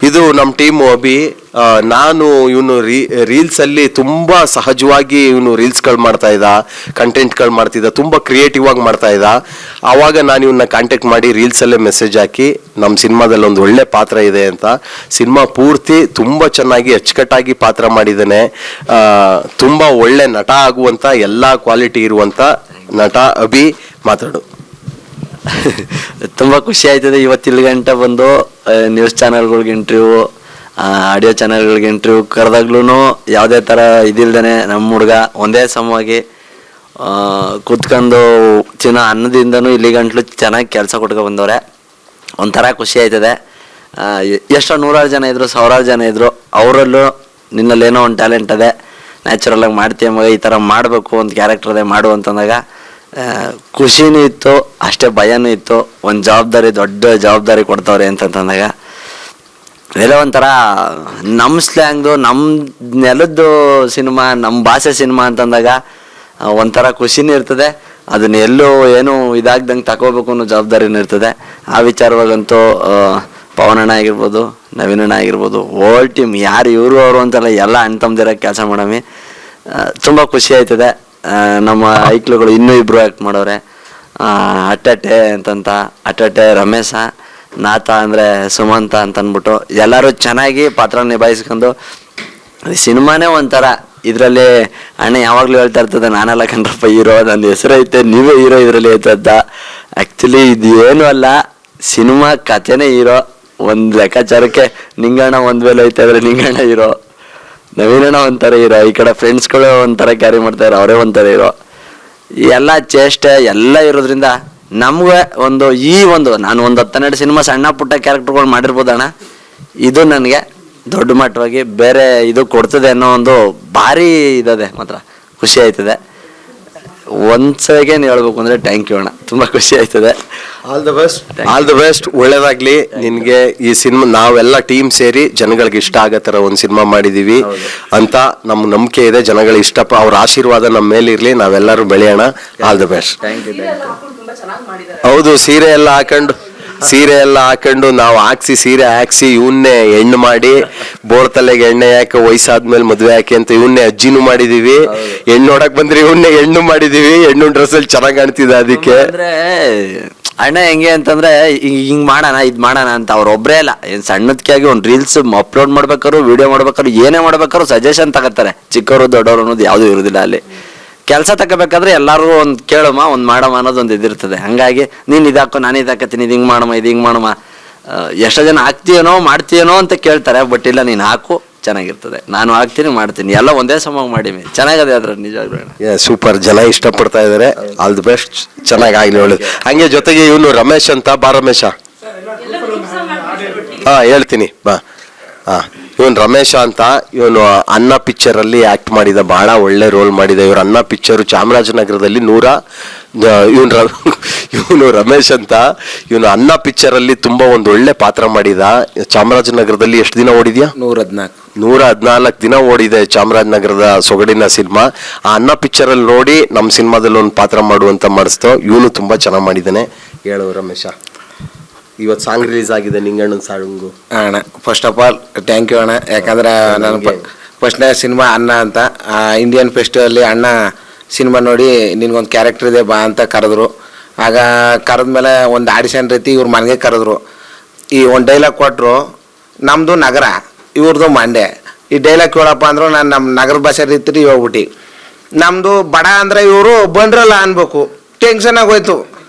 ಇದು ನಮ್ಮ ಟೀಮು ಅಭಿ. ನಾನು ಇವನು ರೀಲ್ಸ್ ಅಲ್ಲಿ ತುಂಬಾ ಸಹಜವಾಗಿ ಇವನು ರೀಲ್ಸ್ಗಳು ಮಾಡ್ತಾ ಇದ್ದ, ಕಂಟೆಂಟ್ಗಳು ಮಾಡ್ತಿದ್ದ, ತುಂಬಾ ಕ್ರಿಯೇಟಿವ್ ಆಗಿ ಮಾಡ್ತಾ ಇದ್ದ. ಆವಾಗ ನಾನು ಇವನ್ನ ಕಾಂಟ್ಯಾಕ್ಟ್ ಮಾಡಿ ರೀಲ್ಸ್ ಅಲ್ಲೇ ಮೆಸೇಜ್ ಹಾಕಿ ನಮ್ಮ ಸಿನಿಮಾದಲ್ಲಿ ಒಂದು ಒಳ್ಳೆ ಪಾತ್ರ ಇದೆ ಅಂತ. ಸಿನಿಮಾ ಪೂರ್ತಿ ತುಂಬಾ ಚೆನ್ನಾಗಿ ಅಚ್ಚುಕಟ್ಟಾಗಿ ಪಾತ್ರ ಮಾಡಿದ್ದಾನೆ. ತುಂಬಾ ಒಳ್ಳೆ ನಟ ಆಗುವಂತ ಎಲ್ಲಾ ಕ್ವಾಲಿಟಿ ಇರುವಂತ ನಟ ಅಭಿ. ಮಾತಾಡು. ತುಂಬ ಖುಷಿ ಆಯ್ತದೆ ಇವತ್ತು ಇಲ್ಲಿ ಗಂಟೆ ಬಂದು ನ್ಯೂಸ್ ಚಾನಲ್ಗಳಿಗೆ ಇಂಟರ್ವ್ಯೂ, ಆಡಿಯೋ ಚಾನಲ್ಗಳಿಗೆ ಇಂಟರ್ವ್ಯೂ ಕರೆದಾಗ್ಲೂ ಯಾವುದೇ ಥರ ಇದಿಲ್ದೇ ನಮ್ಮ ಹುಡುಗ ಒಂದೇ ಸಮವಾಗಿ ಕೂತ್ಕೊಂಡು ಅನ್ನದಿಂದನೂ ಇಲ್ಲಿ ಗಂಟ್ಲು ಚೆನ್ನಾಗಿ ಕೆಲಸ ಕೊಟ್ಕೊ ಬಂದವ್ರೆ. ಒಂಥರ ಖುಷಿ ಆಯ್ತದೆ. ಎಷ್ಟೋ 100 ಜನ ಇದ್ರು, 1000 ಜನ ಇದ್ರು, ಅವರಲ್ಲೂ ನಿನ್ನಲ್ಲೇನೋ ಒಂದು ಟ್ಯಾಲೆಂಟ್ ಅದೇ, ನ್ಯಾಚುರಲಾಗಿ ಮಾಡ್ತೀಯ ಮಗ, ಈ ಥರ ಮಾಡಬೇಕು, ಒಂದು ಕ್ಯಾರೆಕ್ಟರ್ ಅದೇ ಮಾಡು ಅಂತಂದಾಗ ಖುಷಿನೂ ಇತ್ತು, ಅಷ್ಟೇ ಭಯನೂ ಇತ್ತು. ಒಂದು ಜವಾಬ್ದಾರಿ, ದೊಡ್ಡ ಜವಾಬ್ದಾರಿ ಕೊಡ್ತವ್ರೆ ಅಂತಂದಾಗ ಎಲ್ಲ ಒಂಥರ ನಮ್ಮ ಸ್ಲ್ಯಾಂಗ್ದು, ನಮ್ಮ ನೆಲದ್ದು ಸಿನಿಮಾ, ನಮ್ಮ ಭಾಷೆ ಸಿನಿಮಾ ಅಂತಂದಾಗ ಒಂಥರ ಖುಷಿನೂ ಇರ್ತದೆ. ಅದನ್ನ ಎಲ್ಲೂ ಏನು ಇದಾಗ್ದಂಗೆ ತಗೋಬೇಕು ಅನ್ನೋ ಜವಾಬ್ದಾರಿನೂ ಇರ್ತದೆ. ಆ ವಿಚಾರವಾಗಂತೂ ಪವನಣ್ಣ ಆಗಿರ್ಬೋದು, ನವೀನಣ್ಣ ಆಗಿರ್ಬೋದು, ಓಲ್ ಟೀಮ್ ಯಾರು ಇವರು ಅವರು ಅಂತೆಲ್ಲ ಎಲ್ಲ ಅಣ್ಣ ತಮ್ಮದಿರ ಕೆಲಸ ಮಾಡಮಿ. ತುಂಬ ಖುಷಿ ಆಯ್ತದೆ. ನಮ್ಮ ಐಕ್ಳುಗಳು ಇನ್ನೂ 2 ಆ್ಯಕ್ಟ್ ಮಾಡೋರೆ. ಅಟ್ಟೆ ಅಂತಂತ, ಅಟ್ಟೆ ರಮೇಶ, ನಾಥ ಅಂದರೆ ಸುಮಂತ ಅಂತಂದ್ಬಿಟ್ಟು ಎಲ್ಲರೂ ಚೆನ್ನಾಗಿ ಪಾತ್ರ ನಿಭಾಯಿಸ್ಕೊಂಡು ಸಿನಿಮಾನೇ ಒಂಥರ. ಇದರಲ್ಲಿ ಅಣ್ಣ ಯಾವಾಗಲೂ ಹೇಳ್ತಾ ಇರ್ತದೆ, ನಾನೆಲ್ಲ ಕಣ್ರಪ್ಪ ಹೀರೋ, ನನ್ನ ಹೆಸರು ಐತೆ, ನೀವೇ ಹೀರೋ ಇದರಲ್ಲಿ ಐತದ್ದ. ಆ್ಯಕ್ಚುಲಿ ಇದು ಏನೂ ಅಲ್ಲ, ಸಿನಿಮಾ ಕಥೆನೇ ಹೀರೋ. ಒಂದು ಲೆಕ್ಕಾಚಾರಕ್ಕೆ ನಿಂಗಣ್ಣ ಒಂದು ವೇಳೆ ಐತೆ ಅಂದರೆ ನಿಂಗಣ್ಣ ಹೀರೋ, ನವೀನಣ್ಣ ಒಂಥರ ಹೀರೋ, ಈ ಕಡೆ ಫ್ರೆಂಡ್ಸ್ಗಳು ಒಂಥರ ಕ್ಯಾರಿ ಮಾಡ್ತಾರೆ, ಅವರೇ ಒಂಥರ ಹೀರೋ. ಎಲ್ಲ ಚೇಷ್ಟೆ ಎಲ್ಲ ಇರೋದ್ರಿಂದ ನಮ್ಗೆ ನಾನು ಒಂದು 10-12 ಸಿನಿಮಾ ಸಣ್ಣ ಪುಟ್ಟ ಕ್ಯಾರೆಕ್ಟರ್ಗಳು ಮಾಡಿರ್ಬೋದಣ್ಣ. ಇದು ನನಗೆ ದೊಡ್ಡ ಮಟ್ಟವಾಗಿ ಬೇರೆ ಇದು ಕೊಡ್ತದೆ ಅನ್ನೋ ಒಂದು ಭಾರಿ ಇದದೆ. ಮಾತ್ರ ಖುಷಿ ಆಯ್ತದೆ. ಒಂದ್ಸಲಿಗೆ ಹೇಳ್ಬೇಕು ಅಂದರೆ ಥ್ಯಾಂಕ್ ಯು ಅಣ್ಣ, ತುಂಬ ಖುಷಿ ಆಯ್ತದೆ. All the best. ಒಳ್ಳೇದಾಗ್ಲಿ ನಿನ್ಗೆ. ಈ ಸಿನಿಮಾ ನಾವೆಲ್ಲ ಟೀಮ್ ಸೇರಿ ಜನಗಳಿಗೆ ಇಷ್ಟ ಆಗೋ ಥರ ಒಂದು ಸಿನಿಮಾ ಮಾಡಿದೀವಿ ಅಂತ ನಮ್ಗೆ ನಂಬಿಕೆ ಇದೆ. ಜನಗಳಿಗೆ ಇಷ್ಟಪ್ಪ, ಅವ್ರ ಆಶೀರ್ವಾದ ನಮ್ಮ ಮೇಲೆ ಇರಲಿ, ನಾವೆಲ್ಲರೂ ಬೆಳೆಯೋಣ. All the best. ಹೌದು, ಸೀರೆ ಎಲ್ಲ ಹಾಕೊಂಡು ನಾವು ಸೀರೆ ಹಾಕ್ಸಿ ಇವನ್ನೇ ಹೆಣ್ಣು ಮಾಡಿ, ಬೋರ್ ತಲೆಗೆ ಎಣ್ಣೆ ಯಾಕೆ, ವಯಸ್ಸಾದ್ಮೇಲೆ ಮದುವೆ ಯಾಕೆ ಅಂತ ಇವನ್ನೇ ಅಜ್ಜಿನೂ ಮಾಡಿದೀವಿ. ಹೆಣ್ಣು ನೋಡಕ್ ಬಂದ್ರೆ ಇವನ್ನೇ ಹೆಣ್ಣು ಮಾಡಿದೀವಿ. ಹೆಣ್ಣು ಡ್ರೆಸ್ ಅಲ್ಲಿ ಚೆನ್ನಾಗಿ ಕಾಣ್ತಿದೆ. ಅದಕ್ಕೆ ಅಂದ್ರೆ ಅಣ್ಣ ಹೆಂಗೆ ಅಂತಂದ್ರೆ ಹಿಂಗ್ ಮಾಡೋಣ, ಇದ್ ಮಾಡೋಣ ಅಂತ ಅವ್ರೊಬ್ರೇ ಅಲ್ಲ, ಏನ್ ಸಣ್ಣದಕ್ಕಾಗಿ ಒಂದು ರೀಲ್ಸ್ ಅಪ್ಲೋಡ್ ಮಾಡ್ಬೇಕಾದ್ರು, ವಿಡಿಯೋ ಮಾಡ್ಬೇಕಾದ್ರು, ಏನೇ ಮಾಡ್ಬೇಕಾದ್ರು ಸಜೆಷನ್ ತಗೋತಾರೆ. ಚಿಕ್ಕವರು ದೊಡ್ಡವರು ಅನ್ನೋದು ಯಾವ್ದು ಇರೋದಿಲ್ಲ. ಅಲ್ಲಿ ಕೆಲಸ ತಗೋಬೇಕಾದ್ರೆ ಎಲ್ಲರೂ ಒಂದು ಕೇಳಮ್ಮ, ಒಂದು ಮಾಡಮ್ಮ ಅನ್ನೋದು ಒಂದು ಇದಿರ್ತದೆ. ಹಂಗಾಗಿ ನೀನು ಇದಾಕೋ, ನಾನು ಇದಾಕತ್ತೀನಿ, ಇದು ಹಿಂಗೆ ಮಾಡಮ್ಮ, ಇದು ಹಿಂಗೆ ಮಾಡಮ್ಮ. ಎಷ್ಟೋ ಜನ ಹಾಕ್ತೀಯನೋ ಮಾಡ್ತೀಯನೋ ಅಂತ ಕೇಳ್ತಾರೆ. ಬಟ್ ಇಲ್ಲ, ನೀನು ಹಾಕು, ಚೆನ್ನಾಗಿರ್ತದೆ. ನಾನು ಹಾಕ್ತೀನಿ, ಮಾಡ್ತೀನಿ, ಎಲ್ಲ ಒಂದೇ ಸಮ ಮಾಡಿವಿ. ಚೆನ್ನಾಗದೆ ಅದ್ರ ನಿಜವಾಗ್ಲೂ ಸೂಪರ್. ಜನ ಇಷ್ಟಪಡ್ತಾ ಇದಾರೆ. All the best. ಚೆನ್ನಾಗಿ ಒಳ್ಳೇದು. ಹಂಗೆ ಜೊತೆಗೆ ಇವನು ರಮೇಶ್ ಅಂತ, ಬಾ ರಮೇಶ. ಹೇಳ್ತೀನಿ ಬಾ. ಇವನು ರಮೇಶ ಅಂತ, ಇವನು ಅನ್ನ ಪಿಕ್ಚರ್ ಅಲ್ಲಿ ಆಕ್ಟ್ ಮಾಡಿದ, ಬಹಳ ಒಳ್ಳೆ ರೋಲ್ ಮಾಡಿದ. ಇವ್ರ ಅನ್ನ ಪಿಕ್ಚರ್ ಚಾಮರಾಜನಗರದಲ್ಲಿ ಇವನು ರಮೇಶ್ ಅಂತ, ಇವನು ಅನ್ನ ಪಿಕ್ಚರ್ ಅಲ್ಲಿ ತುಂಬಾ ಒಂದು ಒಳ್ಳೆ ಪಾತ್ರ ಮಾಡಿದ. ಚಾಮರಾಜನಗರದಲ್ಲಿ ಎಷ್ಟು ದಿನ ಓಡಿದ್ಯಾ? 114 ದಿನ ಓಡಿದೆ ಚಾಮರಾಜನಗರದ ಸೊಗಡಿನ ಸಿನಿಮಾ. ಆ ಅನ್ನ ಪಿಕ್ಚರ್ ಅಲ್ಲಿ ನೋಡಿ ನಮ್ಮ ಸಿನಿಮಾದಲ್ಲಿ ಒಂದು ಪಾತ್ರ ಮಾಡುವಂತ ಮಾಡಿಸ್ತೋ. ಇವನು ತುಂಬಾ ಚೆನ್ನಾಗಿ ಮಾಡಿದ್ದಾನೆ. ಹೇಳು ರಮೇಶ. ಇವತ್ತು ಸಾಂಗ್ ರಿಲೀಸ್ ಆಗಿದೆ, ನಿಂಗಣ್ಣನ ಸಾಂಗು. ಅಣ್ಣ first of all thank you ಅಣ್ಣ. ಯಾಕಂದ್ರೆ ನಾನು ಫಸ್ಟ್ನೇ ಸಿನಿಮಾ ಅಣ್ಣ ಅಂತ, ಇಂಡಿಯನ್ ಫೆಸ್ಟಿವಲ್ಲಿ ಅಣ್ಣ ಸಿನಿಮಾ ನೋಡಿ ನಿನ್ಗೊಂದು ಕ್ಯಾರೆಕ್ಟರ್ ಇದೆ ಬಾ ಅಂತ ಕರೆದ್ರು. ಆಗ ಕರೆದ್ಮೇಲೆ ಒಂದು ಆಡಿಷನ್ ರೀತಿ ಇವ್ರ ಮನೆಗೆ ಕರೆದ್ರು. ಈ ಒಂದು ಡೈಲಾಗ್ ಕೊಟ್ಟರು, ನಮ್ಮದು ನಗರ, ಇವ್ರದ್ದು ಮಂಡ್ಯ. ಈ ಡೈಲಾಗ್ ಕೇಳಪ್ಪ ಅಂದರು, ನಾನು ನಮ್ಮ ನಗರ ಭಾಷೆ ರೀತಿ ಹೋಗ್ಬಿಟ್ಟು, ನಮ್ಮದು ಬಡ ಅಂದರೆ ಇವರು ಬಂದ್ರಲ್ಲ ಅನ್ಬೇಕು. ಟೆನ್ಷನ್ ಆಗೋಯ್ತು.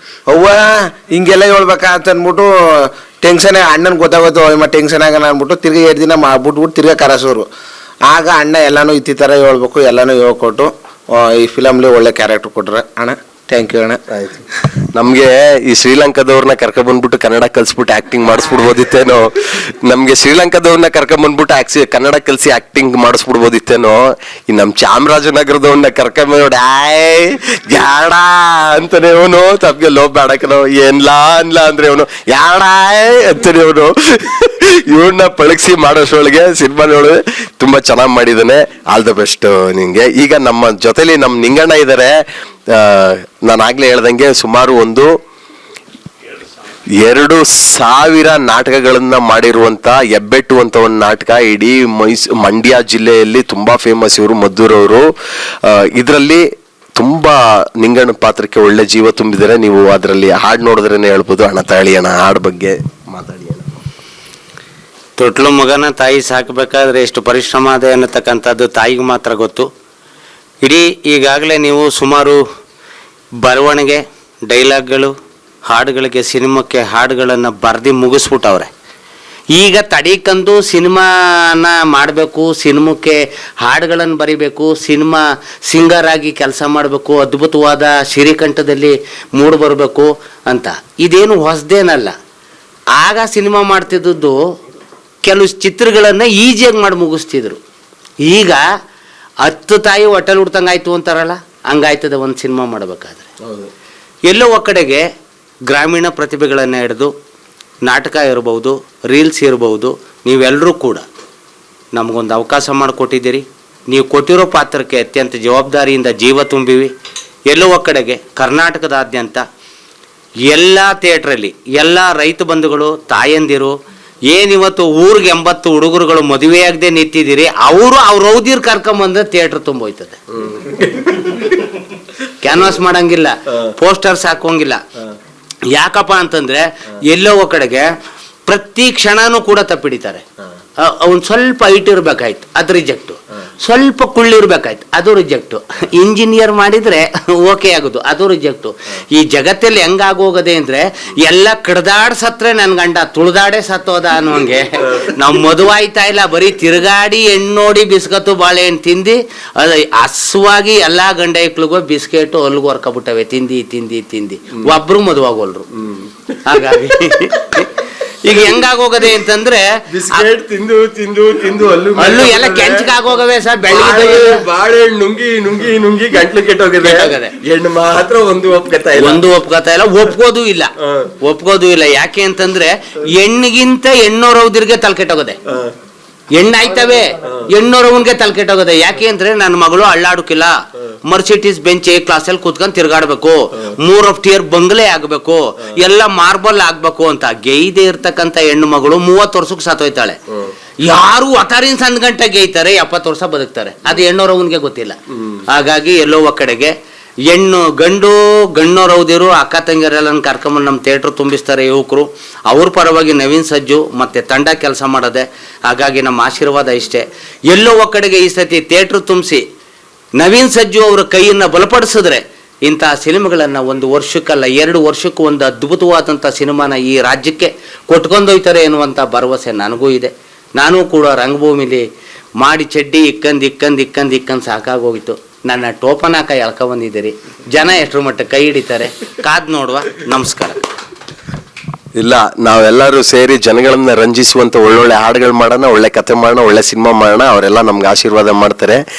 ಅವ್ವ ಹಿಂಗೆಲ್ಲ ಹೇಳ್ಬೇಕಾ ಅಂತ ಅಂದ್ಬಿಟ್ಟು ಟೆನ್ಷನ್, ಅಣ್ಣನ ಗೊತ್ತಾಗೋಯ್ತು ಅಮ್ಮ ಟೆನ್ಷನ್ ಆಗೋಣ ಅಂದ್ಬಿಟ್ಟು ತಿರ್ಗಿ 2 ದಿನ ಬಿಟ್ಬಿಟ್ಟು ತಿರ್ಗಿ ಕರೆಸೋರು. ಆಗ ಅಣ್ಣ ಎಲ್ಲನೂ ಈ ಥರ ಹೇಳ್ಬೇಕು, ಎಲ್ಲನೂ ಹೇಳ್ಕೊಟ್ಟು ಈ ಫಿಲಮ್ಲಿ ಒಳ್ಳೆ ಕ್ಯಾರೆಕ್ಟರ್ ಕೊಟ್ರೆ ಅಣ್ಣ. ಥ್ಯಾಂಕ್ ಯು ಅಣ್ಣ. ಆಯ್ತು. ನಮ್ಗೆ ಈ ಶ್ರೀಲಂಕಾದವ್ರನ್ನ ಕರ್ಕೊಂಡ್ಬಂದ್ಬಿಟ್ಟು ಕನ್ನಡ ಕಲ್ಸ್ಬಿಟ್ಟು ಆಕ್ಟಿಂಗ್ ಮಾಡಿಸ್ಬಿಡ್ಬೋದಿತ್ತೇನೋ. ನಮ್ಗೆ ಶ್ರೀಲಂಕಾದವ್ರನ್ನ ಕರ್ಕೊಂಡ್ಬಂದ್ಬಿಟ್ಟು ಕನ್ನಡ ಕಲ್ಸಿ ಆಕ್ಟಿಂಗ್ ಮಾಡಿಸ್ಬಿಡ್ಬೋದಿತ್ತೇನೋ. ಈ ನಮ್ ಚಾಮರಾಜನಗರದವ್ರನ್ನ ಕರ್ಕೊಂಡ್ ಯಾಡ ಅಂತಾನೆ ಅವನು, ತಮ್ಗೆ ಲೋ ಬೇಡಕನೋ ಏನ್ಲಾ ಅನ್ಲಾ ಅಂದ್ರೆ ಅವನು ಯಾಡಾಯ್ ಅಂತಾನೆ ಅವನು. ಇವನ್ನ ಪಳಗಿಸಿ ಮಾಡೋಷ್ರೊಳಗೆ ಸಿನಿಮಾದೊಳಗೆ ತುಂಬಾ ಚೆನ್ನಾಗಿ ಮಾಡಿದ್ದಾನೆ. ಆಲ್ ದ ಬೆಸ್ಟ್ ನಿಂಗೆ. ಈಗ ನಮ್ಮ ಜೊತೆಲಿ ನಮ್ ನಿಂಗಣ್ಣ ಇದ್ದಾರೆ. ನಾನು ಆಗ್ಲೇ ಹೇಳ್ದಂಗೆ ಸುಮಾರು ಒಂದು 2,000 ನಾಟಕಗಳನ್ನ ಮಾಡಿರುವಂತ ಹೆಬ್ಬೆಟ್ಟುವಂತ ಒಂದು ನಾಟಕ ಇಡೀ ಮಂಡ್ಯ ಜಿಲ್ಲೆಯಲ್ಲಿ ತುಂಬಾ ಫೇಮಸ್. ಇವರು ಮದ್ದೂರವರು. ಇದರಲ್ಲಿ ತುಂಬಾ ನಿಂಗಣ್ಣ ಪಾತ್ರಕ್ಕೆ ಒಳ್ಳೆ ಜೀವ ತುಂಬಿದರೆ. ನೀವು ಅದರಲ್ಲಿ ಹಾಡು ನೋಡಿದ್ರೇನೆ ಹೇಳ್ಬೋದು. ಅಣ್ಣ ತಾಳಿ ಅಣ್ಣ ಹಾಡು ಬಗ್ಗೆ ಮಾತಾಡಿ ಅಣ್ಣ. ತೊಟ್ಲು ಮಗನ ತಾಯಿ ಸಾಕಬೇಕಾದ್ರೆ ಎಷ್ಟು ಪರಿಶ್ರಮ ಇದೆ ಅನ್ನತಕ್ಕಂಥದ್ದು ತಾಯಿಗೆ ಮಾತ್ರ ಗೊತ್ತು. ಇಡೀ ಈಗಾಗಲೇ ನೀವು ಸುಮಾರು ಬರವಣಿಗೆ, ಡೈಲಾಗ್ಗಳು, ಹಾಡುಗಳಿಗೆ, ಸಿನಿಮಾಕ್ಕೆ ಹಾಡುಗಳನ್ನು ಬರೆದು ಮುಗಿಸ್ಬಿಟ್ಟವ್ರೆ. ಈಗ ತಡೀಕಂದು ಸಿನಿಮಾನ ಮಾಡಬೇಕು, ಸಿನಿಮಾಕ್ಕೆ ಹಾಡುಗಳನ್ನು ಬರಿಬೇಕು, ಸಿನಿಮಾ ಸಿಂಗರ್ ಆಗಿ ಕೆಲಸ ಮಾಡಬೇಕು, ಅದ್ಭುತವಾದ ಶ್ರೀಕಂಠದಲ್ಲಿ ಮೂಡಿ ಬರಬೇಕು ಅಂತ. ಇದೇನು ಹೊಸದೇನಲ್ಲ. ಆಗ ಸಿನಿಮಾ ಮಾಡ್ತಿದ್ದದ್ದು ಕೆಲವು ಚಿತ್ರಗಳನ್ನು ಈಜಿಯಾಗಿ ಮಾಡಿ ಮುಗಿಸ್ತಿದ್ರು. ಈಗ 10 ತಾಯಿ ಹೋಟೆಲ್ ಹುಡ್ತಂಗಾಯ್ತು ಅಂತಾರಲ್ಲ, ಹಂಗಾಯ್ತದೆ ಒಂದು ಸಿನಿಮಾ ಮಾಡಬೇಕಾದ್ರೆ. ಎಲ್ಲೋ ಕಡೆಗೆ ಗ್ರಾಮೀಣ ಪ್ರತಿಭೆಗಳನ್ನು ಹಿಡಿದು ನಾಟಕ ಇರ್ಬೋದು, ರೀಲ್ಸ್ ಇರ್ಬೋದು, ನೀವೆಲ್ಲರೂ ಕೂಡ ನಮಗೊಂದು ಅವಕಾಶ ಮಾಡಿಕೊಟ್ಟಿದ್ದೀರಿ. ನೀವು ಕೊಟ್ಟಿರೋ ಪಾತ್ರಕ್ಕೆ ಅತ್ಯಂತ ಜವಾಬ್ದಾರಿಯಿಂದ ಜೀವ ತುಂಬಿವಿ. ಎಲ್ಲೋ ಕಡೆಗೆ ಕರ್ನಾಟಕದಾದ್ಯಂತ ಎಲ್ಲ ಥಿಯೇಟ್ರಲ್ಲಿ ಎಲ್ಲ ರೈತ ಬಂಧುಗಳು, ತಾಯಂದಿರು, ಏನಿವತ್ತು ಊರಿಗೆ 80 ಹುಡುಗರುಗಳು ಮದುವೆಯಾಗದೆ ನಿಂತಿದ್ದೀರಿ, ಅವರು ಅವ್ರ ಔದಿರ್ ಕರ್ಕೊಂಬಂದ್ರೆ ಥಿಯೇಟ್ರ್ ತುಂಬೋಯ್ತದೆ. ಕ್ಯಾನ್ವಾಸ್ ಮಾಡಂಗಿಲ್ಲ, ಪೋಸ್ಟರ್ಸ್ ಹಾಕೋಂಗಿಲ್ಲ. ಯಾಕಪ್ಪ ಅಂತಂದ್ರೆ ಎಲ್ಲೋ ಕಡೆಗೆ ಪ್ರತಿ ಕ್ಷಣನೂ ಕೂಡ ತಪ್ಪಿಡಿತಾರೆ. ಅವ್ನು ಸ್ವಲ್ಪ ಹೈಟ್ ಇರ್ಬೇಕಾಯ್ತು, ಅದು ರಿಜೆಕ್ಟು. ಸ್ವಲ್ಪ ಕುಳ್ಳಿರ್ಬೇಕಾಯ್ತು, ಅದು ರಿಜೆಕ್ಟು. ಇಂಜಿನಿಯರ್ ಮಾಡಿದ್ರೆ ಓಕೆ ಆಗೋದು, ಅದು ರಿಜೆಕ್ಟು. ಈ ಜಗತ್ತಲ್ಲಿ ಹೆಂಗಾಗೋಗದೆ ಅಂದ್ರೆ ಎಲ್ಲ ಕಡ್ದಾಡ್ ಸತ್ರೆ ನನ್ನ ಗಂಡ ತುಳ್ದಾಡೆ ಸತ್ತೋದ ಅನ್ನೋಂಗೆ. ನಾವು ಮದುವಾಯ್ತಾ ಇಲ್ಲ, ಬರೀ ತಿರುಗಾಡಿ ಹೆಣ್ಣು ನೋಡಿ ಬಿಸ್ಕತ್ತು ಬಾಳೆಹಣ್ಣು ತಿಂದು ಅದು ಹಸುವಾಗಿ ಎಲ್ಲ ಗಂಡ ಐಕ್ಳಿಗೂ ಬಿಸ್ಕೆಟು ಅಲ್ಗೂ ಹೊರ್ಕೊಬಿಟ್ಟವೆ ತಿಂದು. ಒಬ್ರು ಮದುವಾಗೋಲ್ರು. ಹಾಗಾಗಿ ಈಗ ಹೆಂಗಾಗೋಗದೆ ಅಂತಂದ್ರೆ ತಿಂದು ಅಲ್ಲೂ ಎಲ್ಲ ಕೆಂಚಗಾಗೋಗವೆ ಸರ್. ಬೆಳಗ್ಗೆ ಬಾಳೆಹಣ್ಣು ನುಂಗಿ ಗಂಟ್ಲು ಕೆಟ್ಟೋಗಿದೆ. ಹೆಣ್ಣು ಮಾತ್ರ ಒಂದು ಒಪ್ಕೋತಾ ಇಲ್ಲ, ಒಪ್ಕೋದು ಇಲ್ಲ. ಯಾಕೆ ಅಂತಂದ್ರೆ ಹೆಣ್ಣಿಗಿಂತ ಹೆಣ್ಣೋರ್ ಹೌದಿರ್ಗೆ ತಲೆ ಕೆಟ್ಟೋಗದೆ. ಹೆಣ್ಣಾಯ್ತವೆ, ಹೆಣ್ಣೋರವನ್ಗೆ ತಲೆ ಕೆಟ್ಟೋಗದೆ. ಯಾಕೆ ಅಂದ್ರೆ ನನ್ನ ಮಗಳು ಅಳ್ಳಾಡಕ್ಕಿಲ್ಲ, ಮರ್ಸಿಟೀಸ್ ಬೆಂಚ್ ಎ ಕ್ಲಾಸಲ್ಲಿ ಕೂತ್ಕೊಂಡು ತಿರ್ಗಾಡ್ಬೇಕು, 3 tier ಬಂಗ್ಲೆ ಆಗ್ಬೇಕು, ಎಲ್ಲ ಮಾರ್ಬಲ್ ಆಗ್ಬೇಕು ಅಂತ ಗೇಯ್ದೆ ಇರ್ತಕ್ಕಂಥ ಹೆಣ್ಣು ಮಗಳು 30 ವರ್ಷಕ್ಕೆ ಸತ್ತೋಯ್ತಾಳೆ. ಯಾರು ಒಟಾರಿನ ಸಣ್ಣ ಗಂಟೆ ಗೇಯ್ತಾರೆ, 70 ವರ್ಷ ಬದುಕ್ತಾರೆ. ಅದು ಹೆಣ್ಣೋರವನ್ಗೆ ಗೊತ್ತಿಲ್ಲ. ಹಾಗಾಗಿ ಎಲ್ಲೋ ಕಡೆಗೆ ಗಣ್ಣೋರೌದಿರು ಅಕ್ಕ ತಂಗಿಯರೆಲ್ಲ ಕರ್ಕೊಂಬಂದು ನಮ್ಮ ಥಿಯೇಟ್ರ್ ತುಂಬಿಸ್ತಾರೆ ಯುವಕರು. ಅವ್ರ ಪರವಾಗಿ ನವೀನ್ ಸಜ್ಜು ಮತ್ತು ತಂಡ ಕೆಲಸ ಮಾಡೋದೆ. ಹಾಗಾಗಿ ನಮ್ಮ ಆಶೀರ್ವಾದ ಇಷ್ಟೇ. ಎಲ್ಲೋ ಕಡೆಗೆ ಈ ಸತಿ ಥಿಯೇಟ್ರ್ ತುಂಬಿಸಿ ನವೀನ್ ಸಜ್ಜು ಅವರ ಕೈಯನ್ನು ಬಲಪಡಿಸಿದ್ರೆ ಇಂಥ ಸಿನಿಮಾಗಳನ್ನು 1 ವರ್ಷಕ್ಕಲ್ಲ 2 ವರ್ಷಕ್ಕೂ ಒಂದು ಅದ್ಭುತವಾದಂಥ ಸಿನಿಮಾನ ಈ ರಾಜ್ಯಕ್ಕೆ ಕೊಟ್ಕೊಂಡೊಯ್ತಾರೆ ಎನ್ನುವಂಥ ಭರವಸೆ ನನಗೂ ಇದೆ. ನಾನೂ ಕೂಡ ರಂಗಭೂಮಿಲಿ ಮಾಡಿ ಚಡ್ಡಿ ಇಕ್ಕಂದು ಸಾಕಾಗೋಗಿತ್ತು. ನನ್ನ ಟೋಪನಾಕ ಎಳ್ಕೊಂಬಂದಿದ್ದೀರಿ. ಜನ ಎಷ್ಟರ ಮಟ್ಟ ಕೈ ಹಿಡಿತಾರೆ ಕಾದ್ ನೋಡುವ. ನಮಸ್ಕಾರ. ಇಲ್ಲ, ನಾವೆಲ್ಲರೂ ಸೇರಿ ಜನಗಳನ್ನ ರಂಜಿಸುವಂತ ಒಳ್ಳೊಳ್ಳೆ ಹಾಡುಗಳು ಮಾಡೋಣ, ಒಳ್ಳೆ ಕತೆ ಮಾಡೋಣ, ಒಳ್ಳೆ ಸಿನಿಮಾ ಮಾಡೋಣ. ಅವರೆಲ್ಲ ನಮ್ಗೆ ಆಶೀರ್ವಾದ ಮಾಡ್ತಾರೆ.